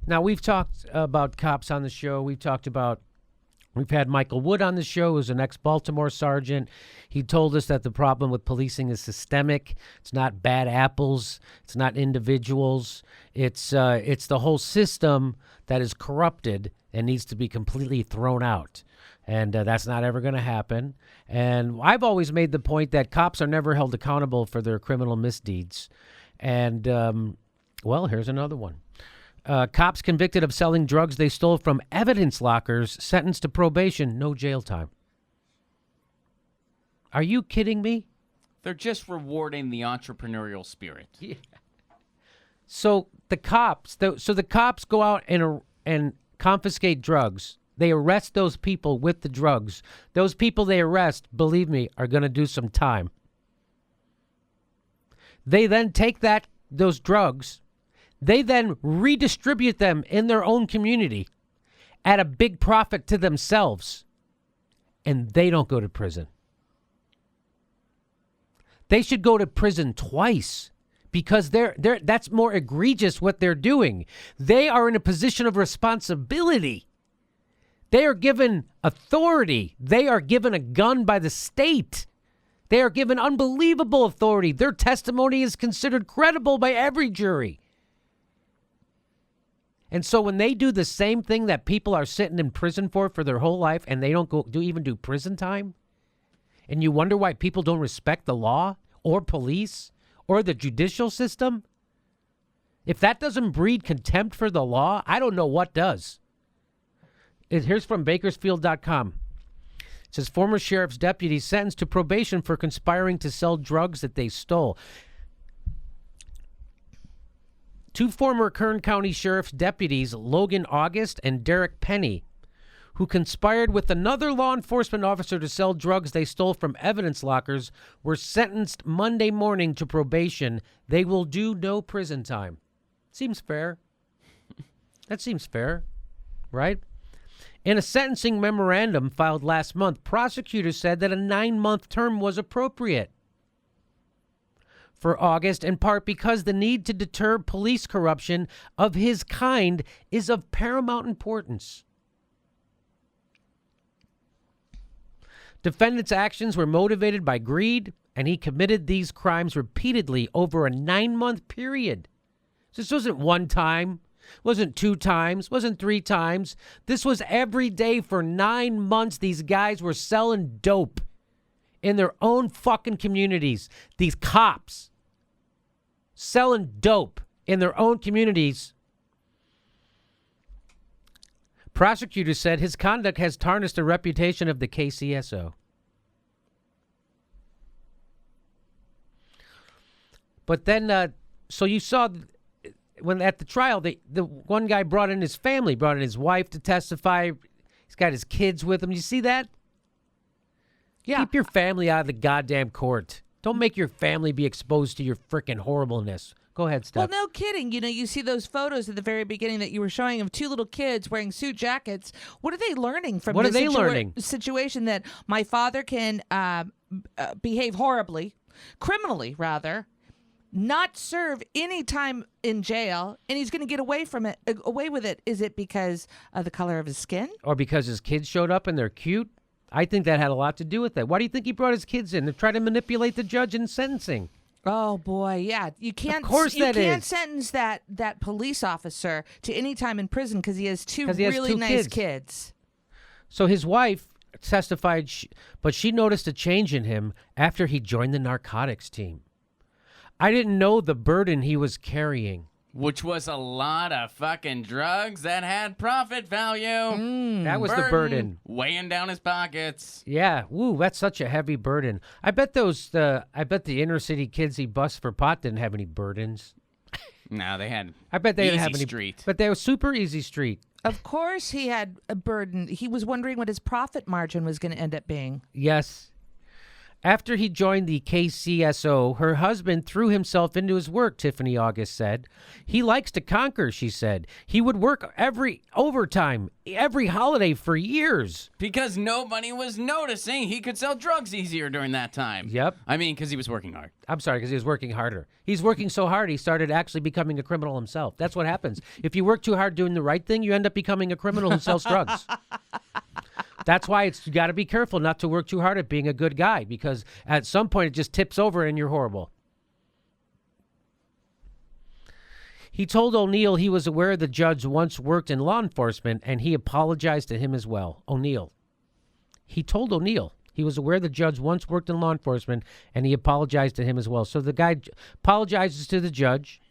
Now, we've talked about cops on the show. We've had Michael Wood on the show, who's an ex-Baltimore sergeant. He told us that the problem with policing is systemic. It's not bad apples. It's not individuals. It's the whole system that is corrupted and needs to be completely thrown out. And that's not ever going to happen. And I've always made the point that cops are never held accountable for their criminal misdeeds. And, well, here's another one. Cops convicted of selling drugs they stole from evidence lockers, sentenced to probation, no jail time. Are you kidding me? They're just rewarding the entrepreneurial spirit. Yeah. So the cops go out and confiscate drugs. They arrest those people with the drugs. Those people they arrest, believe me, are going to do some time. They then take those drugs. They then redistribute them in their own community at a big profit to themselves, and they don't go to prison. They should go to prison twice because that's more egregious what they're doing. They are in a position of responsibility. They are given authority. They are given a gun by the state. They are given unbelievable authority. Their testimony is considered credible by every jury. And so when they do the same thing that people are sitting in prison for their whole life and they don't even do prison time, and you wonder why people don't respect the law or police or the judicial system, if that doesn't breed contempt for the law, I don't know what does. Here's from Bakersfield.com. It says, former sheriff's deputy sentenced to probation for conspiring to sell drugs that they stole. Two former Kern County Sheriff's deputies, Logan August and Derek Penny, who conspired with another law enforcement officer to sell drugs they stole from evidence lockers, were sentenced Monday morning to probation. They will do no prison time. Seems fair. That seems fair, right? In a sentencing memorandum filed last month, prosecutors said that a 9-month term was appropriate for August, in part because the need to deter police corruption of his kind is of paramount importance. Defendant's actions were motivated by greed, and he committed these crimes repeatedly over a 9-month period. This wasn't one time, wasn't 2 times, wasn't 3 times. This was every day for 9 months. These guys were selling dope in their own fucking communities. These cops selling dope in their own communities. Prosecutors said his conduct has tarnished the reputation of the KCSO. But then, so you saw when at the trial, the one guy brought in his family, brought in his wife to testify. He's got his kids with him. You see that? Yeah. Keep your family out of the goddamn court. Don't make your family be exposed to your frickin' horribleness. Go ahead, Steph. Well, no kidding. You know, you see those photos at the very beginning that you were showing of 2 little kids wearing suit jackets. What are they learning from this situation that my father can behave horribly, criminally rather, not serve any time in jail, and he's going to get away with it? Is it because of the color of his skin? Or because his kids showed up and they're cute? I think that had a lot to do with it. Why do you think he brought his kids in? To try to manipulate the judge in sentencing. Oh, boy, yeah. You can't, of course you can't sentence that police officer to any time in prison because he has two really nice kids. So his wife testified, but she noticed a change in him after he joined the narcotics team. I didn't know the burden he was carrying. Which was a lot of fucking drugs that had profit value. That was the burden. Weighing down his pockets. Yeah. Woo, that's such a heavy burden. I bet the inner city kids he busts for pot didn't have any burdens. No, they had I bet they didn't have any street. But they were super easy street. Of course he had a burden. He was wondering what his profit margin was going to end up being. Yes. After he joined the KCSO, her husband threw himself into his work, Tiffany August said. He likes to conquer, she said. He would work every overtime, every holiday for years. Because nobody was noticing he could sell drugs easier during that time. Yep. I mean, because he was working hard. I'm sorry, because he was working harder. He's working so hard, he started actually becoming a criminal himself. That's what happens. If you work too hard doing the right thing, you end up becoming a criminal who sells drugs. That's why you got to be careful not to work too hard at being a good guy, because at some point it just tips over and you're horrible. He told O'Neill he was aware the judge once worked in law enforcement, and he apologized to him as well. O'Neill. He told O'Neill he was aware the judge once worked in law enforcement, and he apologized to him as well. So the guy apologizes to the judge.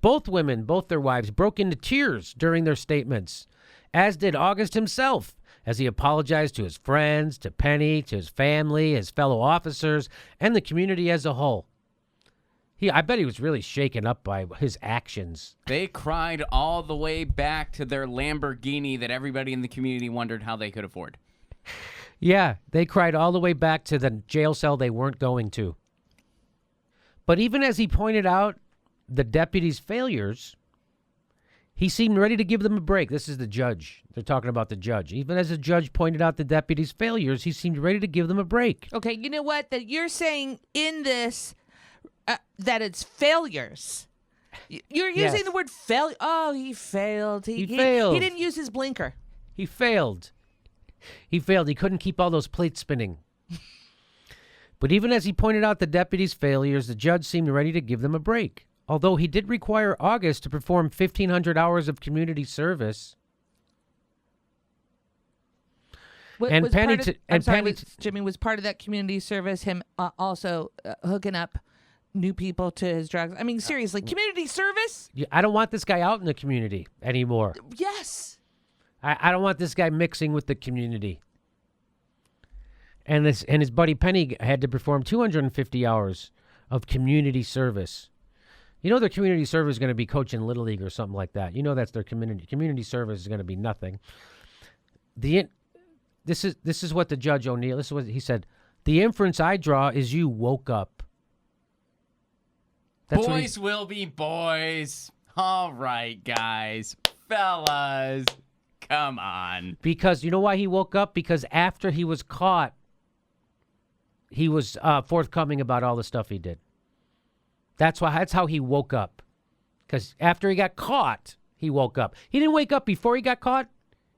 Both women, both their wives, broke into tears during their statements, as did August himself, as he apologized to his friends, to Penny, to his family, his fellow officers, and the community as a whole. I bet he was really shaken up by his actions. They cried all the way back to their Lamborghini that everybody in the community wondered how they could afford. Yeah, they cried all the way back to the jail cell they weren't going to. But even as he pointed out the deputy's failures, he seemed ready to give them a break. This is the judge. They're talking about the judge. Even as the judge pointed out the deputy's failures, he seemed ready to give them a break. Okay, you know what? That you're saying in this that it's failures. You're using the word failure. Oh, he failed. He failed. He didn't use his blinker. He failed. He failed. He couldn't keep all those plates spinning. But even as he pointed out the deputy's failures, the judge seemed ready to give them a break. Although he did require August to perform 1,500 hours of community service. Jimmy, was part of that community service him also hooking up new people to his drugs? I mean, seriously, community service? I don't want this guy out in the community anymore. Yes. I don't want this guy mixing with the community. And his buddy Penny had to perform 250 hours of community service. You know their community service is going to be coaching Little League or something like that. You know that's their community. Community service is going to be nothing. This is what the Judge O'Neill, this is what he said. The inference I draw is you woke up. That's boys will be boys. All right, guys. Fellas. Come on. Because you know why he woke up? Because after he was caught, he was forthcoming about all the stuff he did. That's how he woke up. Because after he got caught, he woke up. He didn't wake up before he got caught.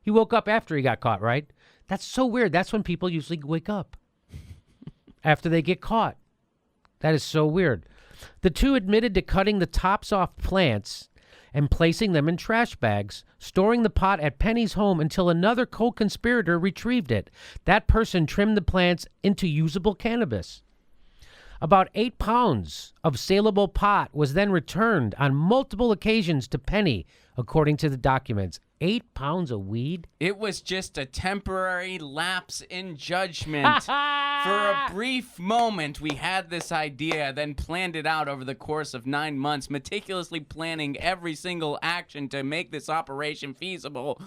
He woke up after he got caught, right? That's so weird. That's when people usually wake up. After they get caught. That is so weird. The two admitted to cutting the tops off plants and placing them in trash bags, storing the pot at Penny's home until another co-conspirator retrieved it. That person trimmed the plants into usable cannabis. About 8 pounds of saleable pot was then returned on multiple occasions to Penny, according to the documents. 8 pounds of weed? It was just a temporary lapse in judgment. For a brief moment, we had this idea, then planned it out over the course of 9 months, meticulously planning every single action to make this operation feasible.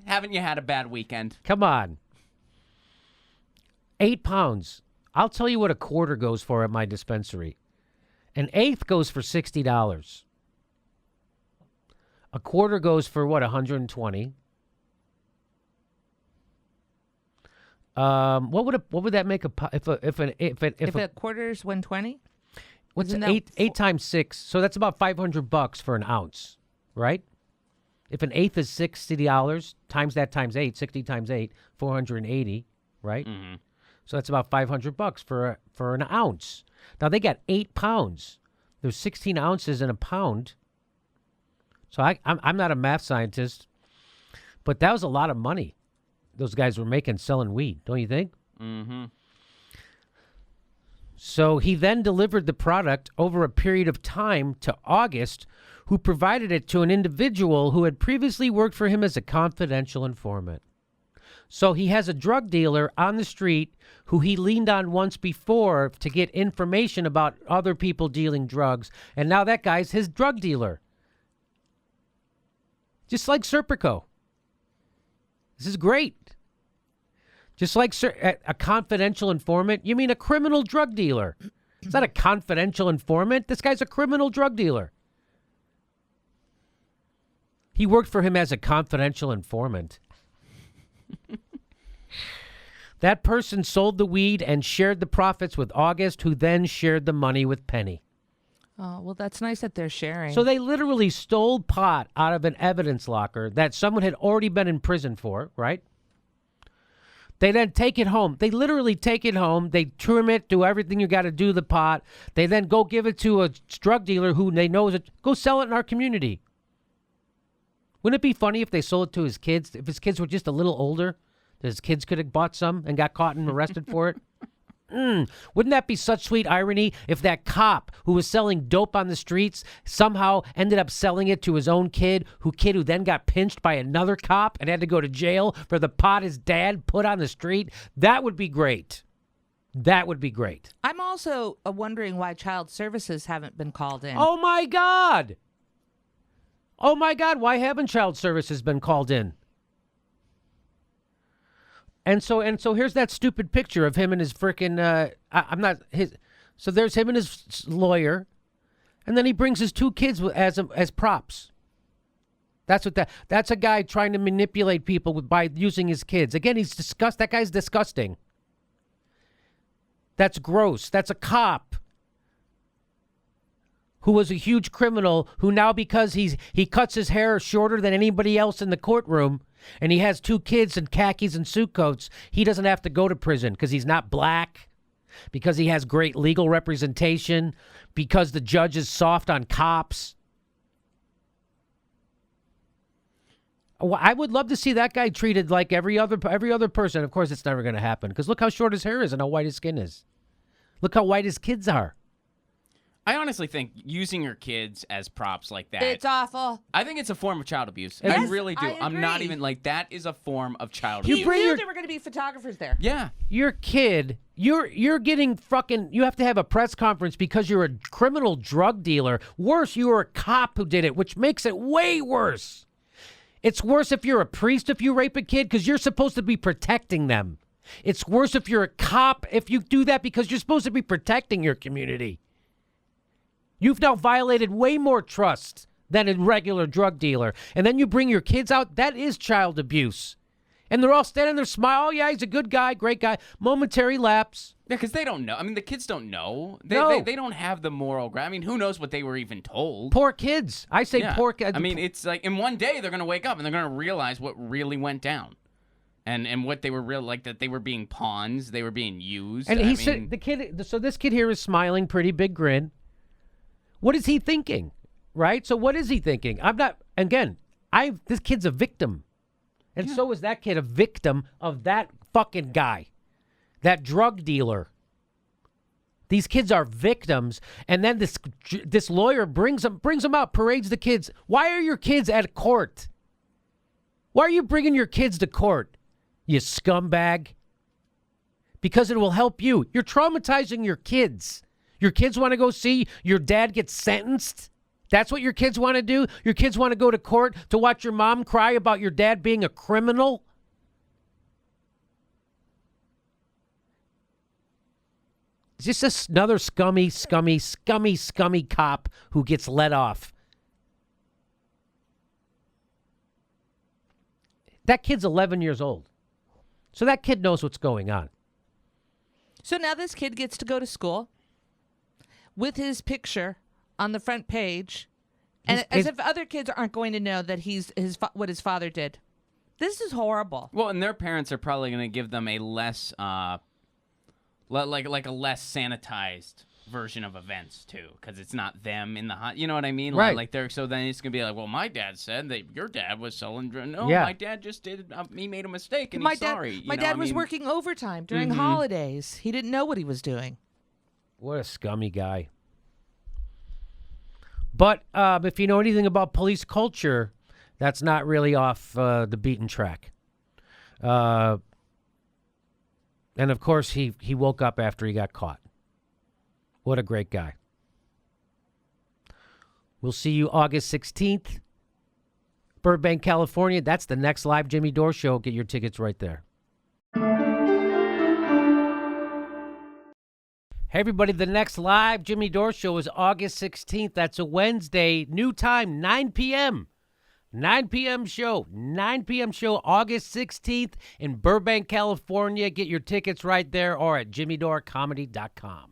Haven't you had a bad weekend? Come on. 8 pounds. I'll tell you what a quarter goes for at my dispensary. An eighth goes for $60. A quarter goes for what, 120? What would that make if a quarter's 120? What's eight times 6? So that's about $500 for an ounce, right? If an eighth is $60, times that times 8, 60 times 8, 480, right? Mm-hmm. So that's about $500 for an ounce. Now they got 8 pounds. There's 16 ounces in a pound. So I'm not a math scientist, but that was a lot of money those guys were making selling weed, don't you think? Mm-hmm. So he then delivered the product over a period of time to August, who provided it to an individual who had previously worked for him as a confidential informant. So he has a drug dealer on the street who he leaned on once before to get information about other people dealing drugs, and now that guy's his drug dealer. Just like Serpico. This is great. Just like a confidential informant. You mean a criminal drug dealer? It's not a confidential informant. This guy's a criminal drug dealer. He worked for him as a confidential informant. That person sold the weed and shared the profits with August, who then shared the money with Penny. Oh, well, that's nice that they're sharing. So they literally stole pot out of an evidence locker that someone had already been in prison for, right? They then take it home. They literally take it home. They trim it, do everything you got to do the pot. They then go give it to a drug dealer who they know is go sell it in our community. Wouldn't it be funny if they sold it to his kids? If his kids were just a little older, his kids could have bought some and got caught and arrested for it? Wouldn't that be such sweet irony if that cop who was selling dope on the streets somehow ended up selling it to his own kid who then got pinched by another cop and had to go to jail for the pot his dad put on the street? That would be great. That would be great. I'm also wondering why child services haven't been called in. Oh, my God. Oh, my God. Why haven't child services been called in? And so here's that stupid picture of him and his frickin' so there's him and his lawyer, and then he brings his two kids as props. That's a guy trying to manipulate people by using his kids. Again, that guy's disgusting. That's gross. That's a cop who was a huge criminal who now, because he cuts his hair shorter than anybody else in the courtroom, and he has two kids in khakis and suit coats, he doesn't have to go to prison because he's not black, because he has great legal representation, because the judge is soft on cops. I would love to see that guy treated like every other person. Of course, it's never going to happen because look how short his hair is and how white his skin is. Look how white his kids are. I honestly think using your kids as props like that. It's awful. I think it's a form of child abuse. Yes, I really do. I I'm not agree. even like that is a form of child You abuse. knew there were going to be photographers there. Yeah. Your kid, you're getting fucking, you have to have a press conference because you're a criminal drug dealer. Worse, you were a cop who did it, which makes it way worse. It's worse if you're a priest if you rape a kid because you're supposed to be protecting them. It's worse if you're a cop if you do that because you're supposed to be protecting your community. You've now violated way more trust than a regular drug dealer. And then you bring your kids out. That is child abuse. And they're all standing there smiling. Oh, yeah, he's a good guy, great guy. Momentary lapse. Yeah, because they don't know. I mean, the kids don't know. They don't have the moral ground. I mean, who knows what they were even told? Poor kids. I say poor kids. I mean, it's like in one day they're going to wake up and they're going to realize what really went down. And what they were that they were being pawns. They were being used. And said, so this kid here is smiling, pretty big grin. What is he thinking? Right? So what is he thinking? This kid's a victim. And so is that kid a victim of that fucking guy, that drug dealer. These kids are victims. And then this lawyer brings them out, parades the kids. Why are your kids at court? Why are you bringing your kids to court, you scumbag? Because it will help you. You're traumatizing your kids. Your kids want to go see your dad get sentenced? That's what your kids want to do? Your kids want to go to court to watch your mom cry about your dad being a criminal? Is this another scummy cop who gets let off? That kid's 11 years old. So that kid knows what's going on. So now this kid gets to go to school with his picture on the front page, and as if other kids aren't going to know that what his father did. This is horrible. Well, and their parents are probably going to give them a less, like a less sanitized version of events too, because it's not them in the hot. You know what I mean? Right. So then it's going to be like, well, my dad said that your dad was selling. No, Yeah. My dad just did. He made a mistake, and My he's sorry. My dad was working overtime during holidays. He didn't know what he was doing. What a scummy guy. But if you know anything about police culture, that's not really off the beaten track. And, of course, he woke up after he got caught. What a great guy. We'll see you August 16th, Burbank, California. That's the next live Jimmy Dore show. Get your tickets right there. Hey, everybody, the next live Jimmy Dore show is August 16th. That's a Wednesday. New time, 9 p.m. 9 p.m. show. 9 p.m. show, August 16th in Burbank, California. Get your tickets right there or at jimmydorecomedy.com.